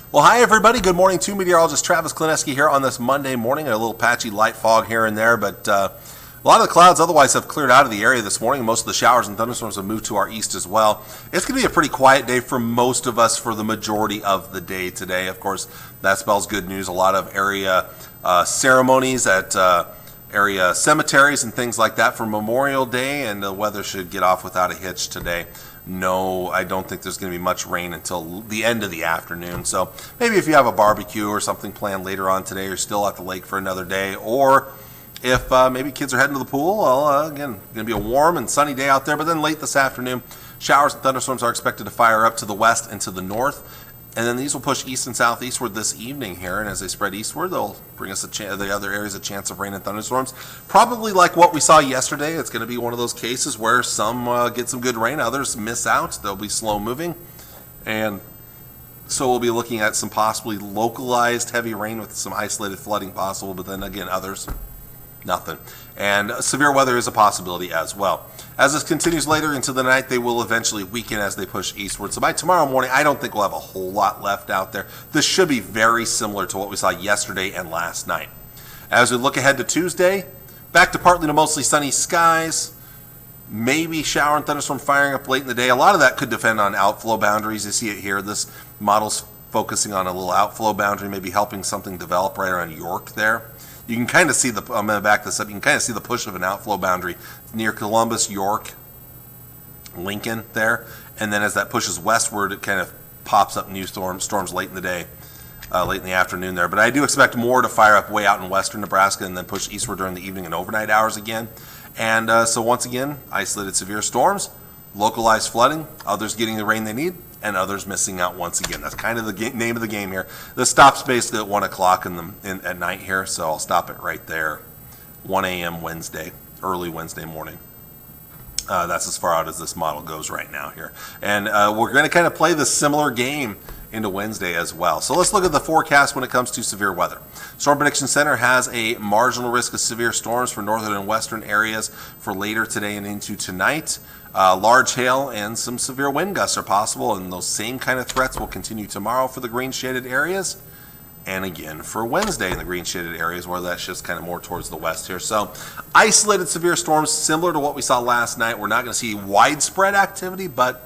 Well, hi everybody. Good morning to meteorologist Travis Klineski here on this Monday morning. A little patchy light fog here and there, but a lot of the clouds otherwise have cleared out of the area this morning. Most of the showers and thunderstorms have moved to our east as well. It's going to be a pretty quiet day for most of us for the majority of the day today. Of course, that spells good news. A lot of area ceremonies at area cemeteries and things like that for Memorial Day, and the weather should get off without a hitch today. No, I don't think there's going to be much rain until the end of the afternoon. So maybe if you have a barbecue or something planned later on today, you're still at the lake for another day, or if maybe kids are heading to the pool, well, again, going to be a warm and sunny day out there. But then late this afternoon, showers and thunderstorms are expected to fire up to the west and to the north. And then these will push east and southeastward this evening here, and as they spread eastward, they'll bring us the other areas a chance of rain and thunderstorms. Probably like what we saw yesterday. It's going to be one of those cases where some get some good rain, others miss out. They'll be slow moving, and so we'll be looking at some possibly localized heavy rain with some isolated flooding possible, but then again, others, nothing. And severe weather is a possibility as well. As this continues later into the night, they will eventually weaken as they push eastward. So by tomorrow morning, I don't think we'll have a whole lot left out there. This should be very similar to what we saw yesterday and last night. As we look ahead to Tuesday, back to partly to mostly sunny skies. Maybe shower and thunderstorm firing up late in the day. A lot of that could depend on outflow boundaries. You see it here. This model's focusing on a little outflow boundary, maybe helping something develop right around York there. You can kind of see I'm going to back this up. You can kind of see the push of an outflow boundary near Columbus, York, Lincoln there. And then as that pushes westward, it kind of pops up new storms late in the day, late in the afternoon there. But I do expect more to fire up way out in western Nebraska and then push eastward during the evening and overnight hours again. And so once again, isolated severe storms, localized flooding, others getting the rain they need, and others missing out once again. That's kind of the name of the game here. This stops basically at 1 o'clock at night here, so I'll stop it right there. 1 a.m. Wednesday, early Wednesday morning. That's as far out as this model goes right now here. And we're going to kind of play this similar game into Wednesday as well. So let's look at the forecast when it comes to severe weather. Storm Prediction Center has a marginal risk of severe storms for northern and western areas for later today and into tonight. Large hail and some severe wind gusts are possible, and those same kind of threats will continue tomorrow for the green shaded areas, and again for Wednesday in the green shaded areas, where that's just kind of more towards the west here. So isolated severe storms similar to what we saw last night. We're not going to see widespread activity, but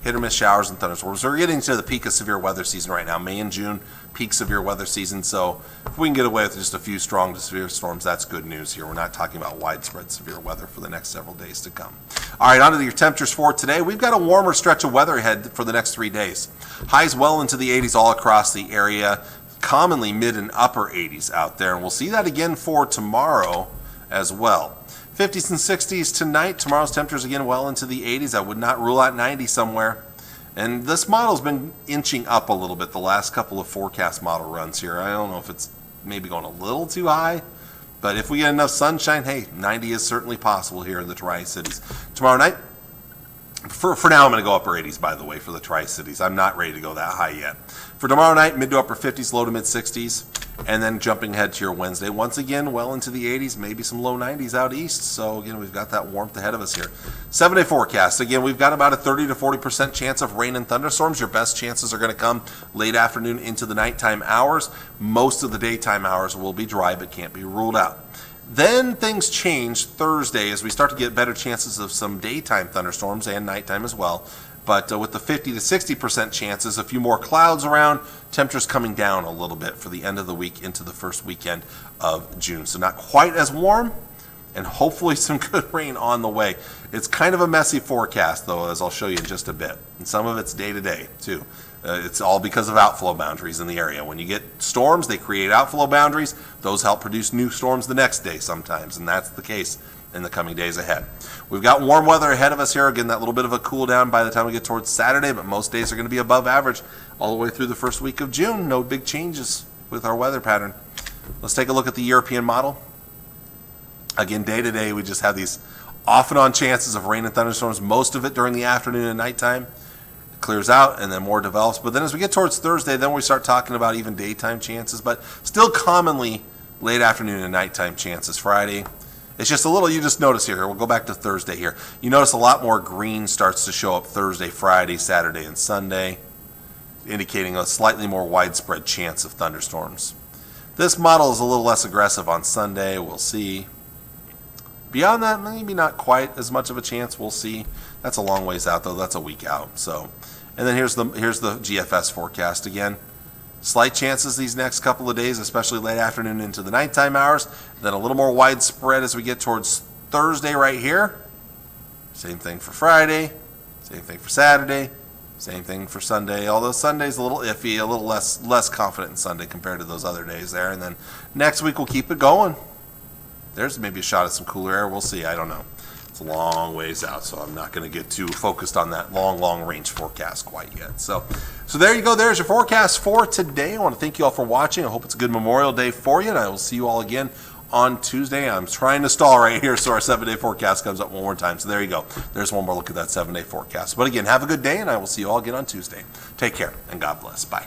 hit or miss showers and thunderstorms. We're getting to the peak of severe weather season right now. May and June, peak severe weather season. So if we can get away with just a few strong to severe storms, that's good news here. We're not talking about widespread severe weather for the next several days to come. All right, on to your temperatures for today. We've got a warmer stretch of weather ahead for the next 3 days. Highs well into the 80s all across the area, commonly mid and upper 80s out there. And we'll see that again for tomorrow as well. 50s and 60s tonight. Tomorrow's temperatures again well into the 80s. I would not rule out 90 somewhere. And this model's been inching up a little bit the last couple of forecast model runs here. I don't know if it's maybe going a little too high, but if we get enough sunshine, hey, 90 is certainly possible here in the Tri-Cities. Tomorrow night, for now, I'm going to go upper 80s, by the way, for the Tri-Cities. I'm not ready to go that high yet. For tomorrow night, mid to upper 50s, low to mid 60s. And then jumping ahead to your Wednesday, once again, well into the 80s, maybe some low 90s out east. So again, we've got that warmth ahead of us here. 7-day forecast. Again, we've got about a 30 to 40% chance of rain and thunderstorms. Your best chances are going to come late afternoon into the nighttime hours. Most of the daytime hours will be dry, but can't be ruled out. Then things change Thursday as we start to get better chances of some daytime thunderstorms and nighttime as well. But with the 50 to 60% chances, a few more clouds around, temperatures coming down a little bit for the end of the week into the first weekend of June. So not quite as warm, and hopefully some good rain on the way. It's kind of a messy forecast, though, as I'll show you in just a bit. And some of it's day to day, too. It's all because of outflow boundaries in the area. When you get storms, they create outflow boundaries. Those help produce new storms the next day sometimes, and that's the case in the coming days ahead. We've got warm weather ahead of us here. Again, that little bit of a cool down by the time we get towards Saturday, but most days are going to be above average all the way through the first week of June. No big changes with our weather pattern. Let's take a look at the European model. Again, day to day, we just have these off and on chances of rain and thunderstorms, most of it during the afternoon and nighttime. It clears out and then more develops. But then as we get towards Thursday, then we start talking about even daytime chances, but still commonly late afternoon and nighttime chances. Friday, it's just a little, you just notice here, we'll go back to Thursday here. You notice a lot more green starts to show up Thursday, Friday, Saturday, and Sunday. indicating a slightly more widespread chance of thunderstorms. This model is a little less aggressive on Sunday. We'll see. Beyond that, maybe not quite as much of a chance. We'll see. That's a long ways out, though. That's a week out. So, and then here's the GFS forecast again. Slight chances these next couple of days, especially late afternoon into the nighttime hours. Then a little more widespread as we get towards Thursday right here. Same thing for Friday. Same thing for Saturday. Same thing for Sunday, although Sunday's a little iffy, a little less confident in Sunday compared to those other days there. And then next week we'll keep it going. There's maybe a shot at some cooler air. We'll see. I don't know. It's a long ways out, so I'm not going to get too focused on that long range forecast quite yet. So there you go. There's your forecast for today. I want to thank you all for watching. I hope it's a good Memorial Day for you, and I will see you all again on Tuesday. I'm trying to stall right here so our 7-day forecast comes up one more time. So there you go. There's one more look at that 7-day forecast. But again, have a good day, and I will see you all again on Tuesday. Take care, and God bless. Bye.